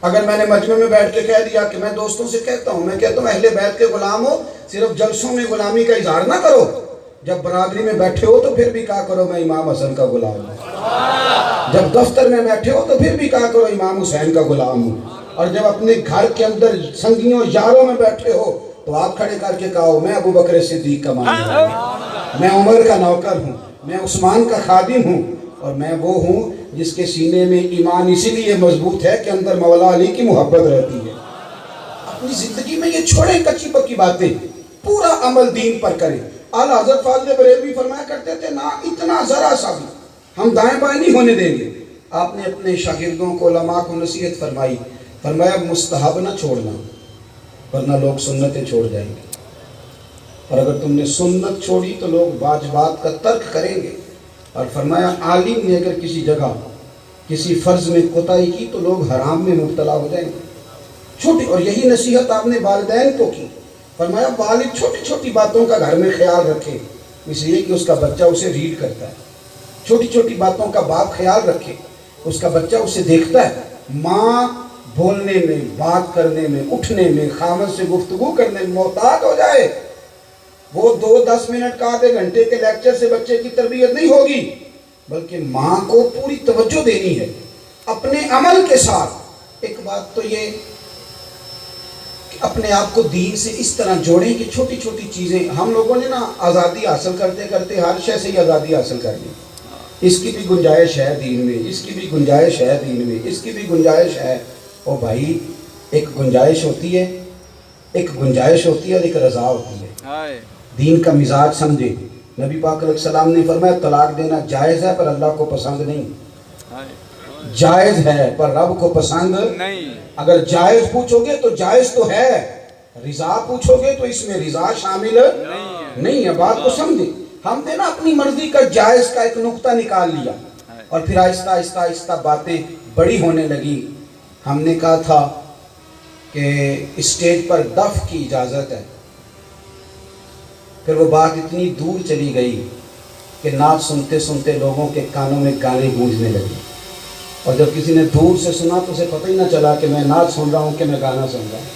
اگر میں نے مجمع میں بیٹھ کے کہہ دیا کہ میں دوستوں سے کہتا ہوں، میں کہتا ہوں اہل بیت کے غلام ہو، صرف جلسوں میں غلامی کا اظہار نہ کرو، جب برادری میں بیٹھے ہو تو پھر بھی کہا کرو میں امام حسن کا غلام ہوں، جب دفتر میں بیٹھے ہو تو پھر بھی کہا کرو امام حسین کا غلام ہوں، اور جب اپنے گھر کے اندر سنگیوں یاروں میں بیٹھے ہو تو آپ کھڑے کر کے کہو میں ابو بکر صدیق کا ماننے والا ہوں، میں عمر کا نوکر ہوں، میں عثمان کا خادم ہوں، اور میں وہ ہوں جس کے سینے میں ایمان اسی لیے مضبوط ہے کہ اندر مولا علی کی محبت رہتی ہے۔ اپنی زندگی میں یہ چھوڑیں کچی پکی باتیں، پورا عمل دین پر کریں۔ اعلیٰ حضرت فاضل بریلوی فرمایا کرتے تھے نہ اتنا ذرا سا بھی ہم دائیں بائیں نہیں ہونے دیں گے۔ آپ نے اپنے شاگردوں کو علماء کو نصیحت فرمائی، فرمایا مستحب نہ چھوڑنا ورنہ لوگ سنتیں چھوڑ جائیں گے، اور اگر تم نے سنت چھوڑی تو لوگ واجبات کا ترک کریں گے، اور فرمایا عالم نے اگر کسی جگہ کسی فرض میں کوتاہی کی تو لوگ حرام میں مبتلا ہو جائیں گے۔ چھوٹی، اور یہی نصیحت آپ نے والدین کو کی، فرمایا والد چھوٹی چھوٹی باتوں کا گھر میں خیال رکھے، اس لیے کہ اس کا بچہ اسے ریڈ کرتا ہے، چھوٹی چھوٹی باتوں کا باپ خیال رکھے، اس کا بچہ اسے دیکھتا ہے۔ ماں بولنے میں، بات کرنے میں، اٹھنے میں، خامد سے گفتگو کرنے میں محتاط ہو جائے، وہ 10 منٹ کا آدھے گھنٹے کے لیکچر سے بچے کی تربیت نہیں ہوگی، بلکہ ماں کو پوری توجہ دینی ہے اپنے عمل کے ساتھ۔ ایک بات تو یہ کہ اپنے آپ کو دین سے اس طرح جوڑیں کہ چھوٹی چھوٹی چیزیں، ہم لوگوں نے نا آزادی حاصل کرتے کرتے ہر شے سے ہی آزادی حاصل کر لی، اس کی بھی گنجائش ہے دین میں، اس کی بھی گنجائش ہے دین میں، اس کی بھی گنجائش ہے۔ او بھائی، ایک گنجائش ہوتی ہے، ایک گنجائش ہوتی ہے اور ایک رضا ہوتی ہے۔ دین کا مزاج سمجھے۔ نبی پاک علیہ السلام نے فرمایا طلاق دینا جائز ہے پر اللہ کو پسند نہیں، جائز ہے پر رب کو پسند نہیں۔ اگر جائز پوچھو گے تو جائز تو ہے، رضا پوچھو گے تو اس میں رضا شامل نہیں ہے۔ بات کو سمجھے۔ ہم نے نا اپنی مرضی کا جائز کا ایک نقطہ نکال لیا، اور پھر آہستہ آہستہ آہستہ باتیں بڑی ہونے لگی۔ ہم نے کہا تھا کہ اسٹیج پر دف کی اجازت ہے، پھر وہ بات اتنی دور چلی گئی کہ نعت سنتے سنتے لوگوں کے کانوں میں گانے گونجنے لگے، اور جب کسی نے دور سے سنا تو اسے پتہ ہی نہ چلا کہ میں نعت سن رہا ہوں کہ میں گانا سن رہا ہوں۔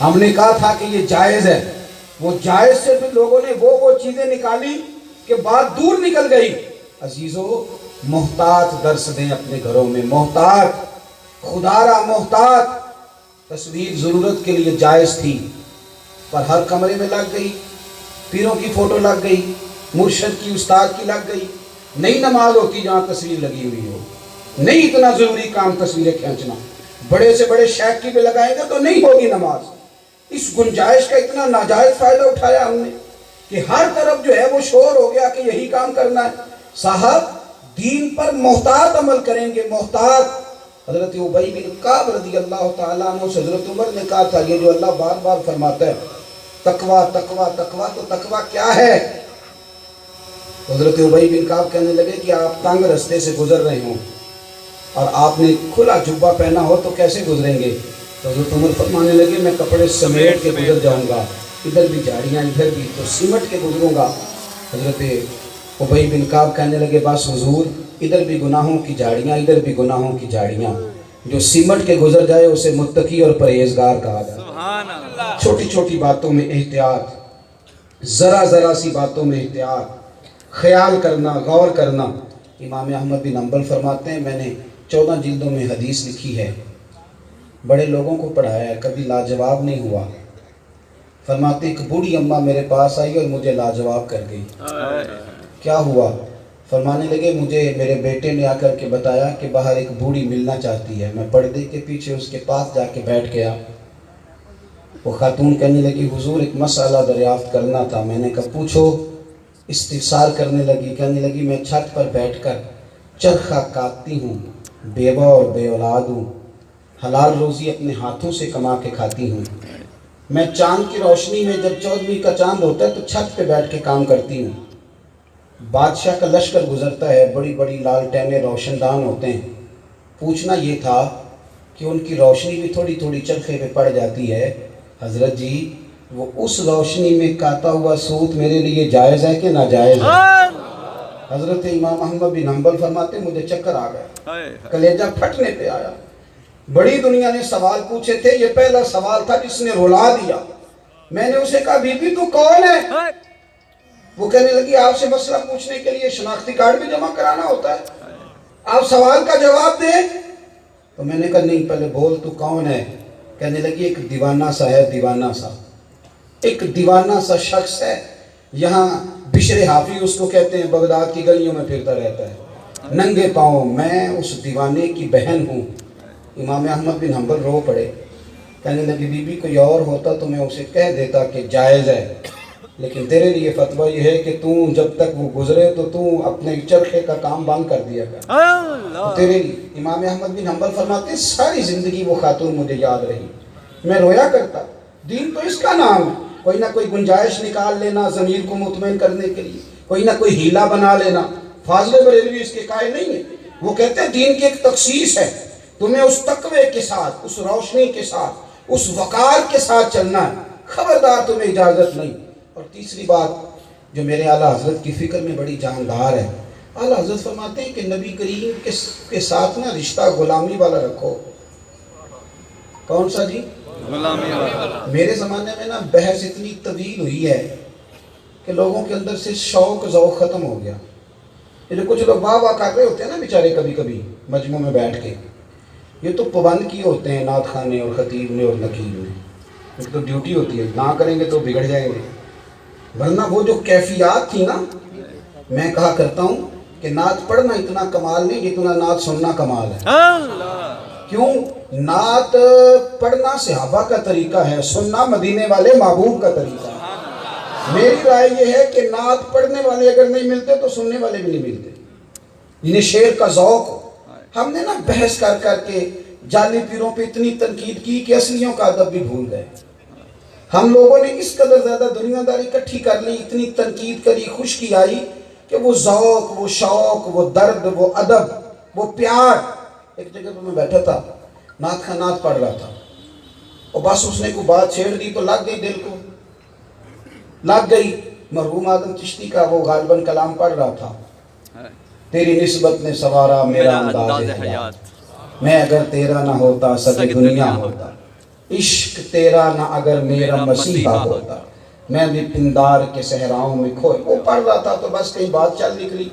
ہم نے کہا تھا کہ یہ جائز ہے، وہ جائز سے پھر لوگوں نے وہ چیزیں نکالی کہ بات دور نکل گئی۔ عزیزو، محتاط درس دیں اپنے گھروں میں، محتاط، خدا را محتاط۔ تصویر ضرورت کے لیے جائز تھی پر ہر کمرے میں لگ گئی، پیروں کی فوٹو لگ گئی، مرشد کی، استاد کی لگ گئی۔ نہیں نماز ہوتی جہاں تصویر لگی ہوئی ہو، نہیں اتنا ضروری کام تصویریں کھینچنا، بڑے سے بڑے شیخ کی بھی لگائیں گے تو نہیں ہوگی نماز۔ اس گنجائش کا اتنا ناجائز فائدہ اٹھایا ہم نے کہ ہر طرف جو ہے وہ شور ہو گیا کہ یہی کام کرنا ہے۔ صاحب، دین پر محتاط عمل کریں گے، محتاط۔ حضرت ابی بن کعب رضی اللہ تعالیٰ عنہ سے حضرت عمر نے کہا تھا یہ جو اللہ بار بار فرماتا ہے تقوی تقوی تقوی، تو تقوی کیا ہے؟ حضرت ابی بن کعب کہنے لگے کہ آپ تنگ رستے سے گزر رہے ہوں اور آپ نے کھلا جبہ پہنا ہو تو کیسے گزریں گے؟ تو حضرت عمر فرمانے لگے میں کپڑے سمیٹ کے گزر جاؤں گا، ادھر بھی جھاڑیاں ادھر بھی، تو سمٹ کے گزروں گا۔ حضرت ابی بن کعب کہنے لگے بس حضور، ادھر بھی گناہوں کی جھاڑیاں ادھر بھی گناہوں کی جھاڑیاں، جو سمٹ کے گزر جائے اسے متقی اور پرہیزگار کہا جائے۔ چھوٹی چھوٹی باتوں میں احتیاط، ذرا ذرا سی باتوں میں احتیاط، خیال کرنا، غور کرنا۔ امام احمد بن حنبل فرماتے ہیں میں نے 14 جلدوں میں حدیث لکھی ہے، بڑے لوگوں کو پڑھایا ہے، کبھی لاجواب نہیں ہوا۔ فرماتے ایک بوڑھی اماں میرے پاس آئی اور مجھے لاجواب کر گئی۔ کیا ہوا؟ فرمانے لگے مجھے میرے بیٹے نے آ کر کے بتایا کہ باہر ایک بوڑھی ملنا چاہتی ہے۔ میں پردے کے پیچھے اس کے پاس جا کے بیٹھ گیا۔ وہ خاتون کہنے لگی حضور ایک مسئلہ دریافت کرنا تھا۔ میں نے کہا پوچھو۔ استفسار کرنے لگی، کہنے لگی میں چھت پر بیٹھ کر چرخہ کاٹتی ہوں، بیوہ اور بے اولاد ہوں، حلال روزی اپنے ہاتھوں سے کما کے کھاتی ہوں۔ میں چاند کی روشنی میں جب 14ویں کا چاند ہوتا ہے تو چھت پہ بیٹھ کے کام کرتی ہوں۔ بادشاہ کا لشکر گزرتا ہے، بڑی بڑی لالٹینیں روشن دان ہوتے ہیں۔ پوچھنا یہ تھا کہ ان کی روشنی بھی تھوڑی تھوڑی چرخے پہ پڑ جاتی ہے، حضرت جی وہ اس روشنی میں کاتا ہوا سوت میرے لیے جائز ہے کہ ناجائز ہے؟ حضرت امام احمد بن حنبل فرماتے مجھے چکر آ گئے، کلیجہ پھٹنے پہ آیا۔ بڑی دنیا نے سوال پوچھے تھے، یہ پہلا سوال تھا جس نے رلا دیا۔ میں نے اسے کہا بی بی تو کون ہے؟ وہ کہنے لگی آپ سے مسئلہ پوچھنے کے لیے شناختی کارڈ بھی جمع کرانا ہوتا ہے، آپ سوال کا جواب دیں۔ تو میں نے کہا نہیں، پہلے بول تو کون ہے؟ کہنے لگی ایک دیوانہ سا ہے، دیوانہ سا، ایک دیوانہ سا شخص ہے، یہاں بشر حافی اس کو کہتے ہیں، بغداد کی گلیوں میں پھرتا رہتا ہے ننگے پاؤں، میں اس دیوانے کی بہن ہوں۔ امام احمد بن حنبل رو پڑے، کہنے لگی بی بی کوئی اور ہوتا تو میں اسے کہہ دیتا کہ جائز ہے، لیکن تیرے لیے فتویٰ یہ ہے کہ تو جب تک وہ گزرے تو اپنے چرخے کا کام بند کر دیا کر تیرے لیے۔ امام احمد بن حنبل فرماتے ہیں ساری زندگی وہ خاتون مجھے یاد رہی، میں رویا کرتا، دین تو اس کا نام ہے، کوئی نہ کوئی گنجائش نکال لینا ضمیر کو مطمئن کرنے کے لیے، کوئی نہ کوئی ہیلا بنا لینا۔ فاضل بریلوی اس کے قائل نہیں ہے، وہ کہتے ہیں دین کی ایک تخصیص ہے، تمہیں اس تقوی کے ساتھ، اس روشنی کے ساتھ، اس وقار کے ساتھ چلنا ہے، خبردار تمہیں اجازت نہیں۔ اور تیسری بات جو میرے اعلیٰ حضرت کی فکر میں بڑی جاندار ہے، اعلیٰ حضرت فرماتے ہیں کہ نبی کریم کے ساتھ نا رشتہ غلامی والا رکھو۔ کون سا جی؟ غلامی والا۔ میرے زمانے میں نا بحث اتنی طویل ہوئی ہے کہ لوگوں کے اندر سے شوق ذوق ختم ہو گیا۔ یہ جو کچھ لوگ واہ واہ کر رہے ہوتے ہیں نا بیچارے کبھی کبھی مجمع میں بیٹھ کے، یہ تو پابند کیے ہوتے ہیں نعت خانے اور خطیب نے اور نقیب نے، ایک تو ڈیوٹی ہوتی ہے، نہ کریں گے تو بگڑ جائیں گے، ورنہ وہ جو کیفیات تھی نا، میں کہا کرتا ہوں کہ نعت پڑھنا اتنا کمال نہیں جتنا نعت سننا کمال ہے۔ کیوں؟ نعت پڑھنا صحابہ کا طریقہ ہے، سننا مدینے والے محبوب کا طریقہ ہے۔ میری رائے یہ ہے کہ نعت پڑھنے والے اگر نہیں ملتے تو سننے والے بھی نہیں ملتے، جنہیں شعر کا ذوق ہو۔ ہم نے نا بحث کر کر کے جعلی پیروں پہ اتنی تنقید کی کہ اصلیوں کا ادب بھی بھول گئے۔ ہم لوگوں نے اس قدر زیادہ دنیا داری اکٹھی کر لی، اتنی تنقید کری، خشکی آئی کہ وہ ذوق، وہ شوق، وہ درد، وہ ادب، وہ پیار۔ ایک جگہ پہ میں بیٹھا تھا، نعت کا نعت پڑھ رہا تھا، اور بس اس نے کوئی بات چھیڑ دی تو لگ گئی دل کو، لگ گئی۔ مرحوم آدم چشتی کا وہ غالباً کلام پڑھ رہا تھا، تیری نسبت نے سوارا میرا انداز حیات، میں اگر تیرا نہ ہوتا سب دنیا ہوتا، عشق تیرا نہ اگر میرا مسیحا ہوتا، میں بھی پندار کے صحراؤں میں کھوئے۔ وہ پڑھ رہا تھا تو بس کہیں بات چل نکلی،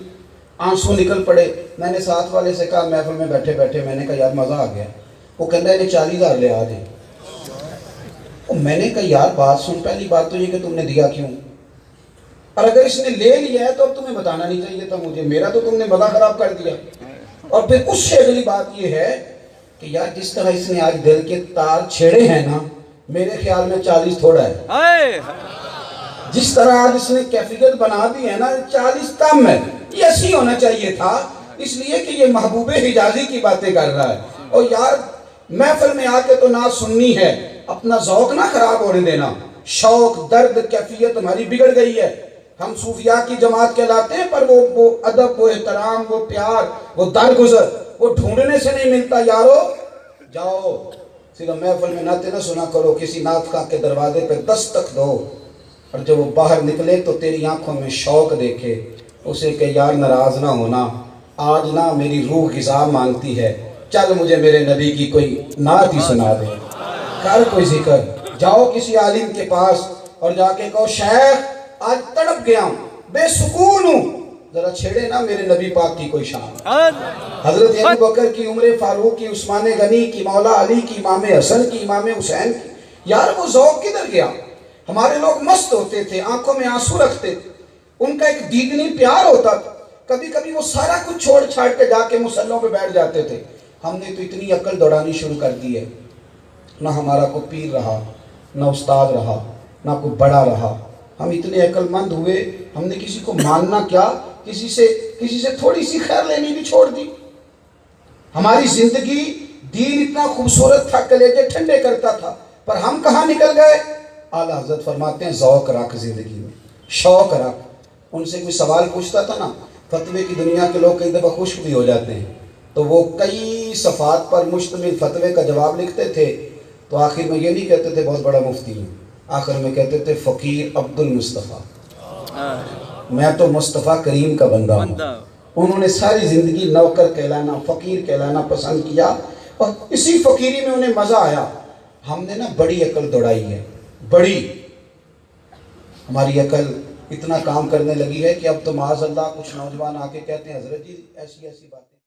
آنسو نکل پڑے۔ میں نے ساتھ والے سے کہا، محفل میں بیٹھے بیٹھے میں نے کہا یار مزہ آ گیا۔ وہ کہہ رہا ہے 40,000 لے آ دیں۔ میں نے کہا یار بات سن، پہلی بات تو یہ کہ تم نے دیا کیوں، اور اگر اس نے لے لیا ہے تو اب تمہیں بتانا نہیں چاہیے تھا مجھے، میرا تو تم نے مزہ خراب کر دیا۔ اور پھر اس سے اگلی بات یہ ہے کہ یار جس طرح اس نے آج دل کے تار چھیڑے ہیں نا، میرے خیال میں 40 تھوڑا ہے۔ جس طرح آج اس نے کیفیت بنا دی ہے نا، 40 کم ہے، یہ 80 ہونا چاہیے تھا، اس لیے کہ یہ محبوب حجازی کی باتیں کر رہا ہے۔ اور یار محفل میں آ کے تو نعت سننی ہے، اپنا ذوق نہ خراب ہونے دینا۔ شوق، درد، کیفیت ہماری بگڑ گئی ہے۔ ہم صوفیاء کی جماعت کہلاتے ہیں، پر وہ ادب، وہ احترام، وہ پیار، وہ درگزر، وہ ڈھونڈنے سے نہیں ملتا۔ یارو جاؤ صرف محفل میں نعتیں نہ سنا کرو، کسی نعت خواں کے دروازے پہ دستک دو، اور جب وہ باہر نکلے تو تیری آنکھوں میں شوق دیکھے، اسے کہ یار ناراض نہ ہونا، آج نہ میری روح غذا مانگتی ہے، چل مجھے میرے نبی کی کوئی نعت ہی سنا دے، کر کوئی ذکر۔ جاؤ کسی عالم کے پاس اور جا کے کہو شیخ آج تڑپ گیا ہوں، بے سکون ہوں، ذرا چھیڑے نا میرے نبی پاک کی کوئی شان۔ حضرت ابو بکر کی، عمر فاروق کی، عثمان غنی کی، مولا علی کی، امام حسن کی، امام حسین کی، یار وہ ذوق کدھر گیا؟ ہمارے لوگ مست ہوتے تھے، آنکھوں میں آنسو رکھتے تھے، ان کا ایک دیدنی پیار ہوتا تھا، کبھی کبھی وہ سارا کچھ چھوڑ چھاڑ کے جا کے مسلوں پہ بیٹھ جاتے تھے۔ ہم نے تو اتنی عقل دوڑانی شروع کر دی ہے، نہ ہمارا کوئی پیر رہا، نہ استاد رہا، نہ کوئی بڑا رہا، ہم اتنے عقل مند ہوئے، ہم نے کسی کو ماننا کیا، کسی سے تھوڑی سی خیر لینی بھی چھوڑ دی۔ ہماری زندگی دین اتنا خوبصورت تھا، کلیجے ٹھنڈے کرتا تھا، پر ہم کہاں نکل گئے؟ اعلیٰ حضرت فرماتے ہیں ذوق رکھ زندگی میں، شوق رکھ۔ ان سے کوئی سوال پوچھتا تھا نا، فتوے کی دنیا کے لوگ کئی دفعہ خشک بھی ہو جاتے ہیں، تو وہ کئی صفحات پر مشتمل فتوے کا جواب لکھتے تھے، تو آخر میں یہ نہیں کہتے تھے بہت بڑا مفتی ہوں، آخر میں کہتے تھے فقیر عبد المصطفیٰ، میں تو مصطفیٰ کریم کا بندہ ہوں۔ انہوں نے ساری زندگی نوکر کہلانا، فقیر کہلانا پسند کیا، اور اسی فقیری میں انہیں مزہ آیا. ہم نے نا بڑی عقل دوڑائی ہے, بڑی ہماری عقل اتنا کام کرنے لگی ہے کہ اب تو معاذ اللہ کچھ نوجوان آ کے کہتے ہیں حضرت جی ایسی ایسی باتیں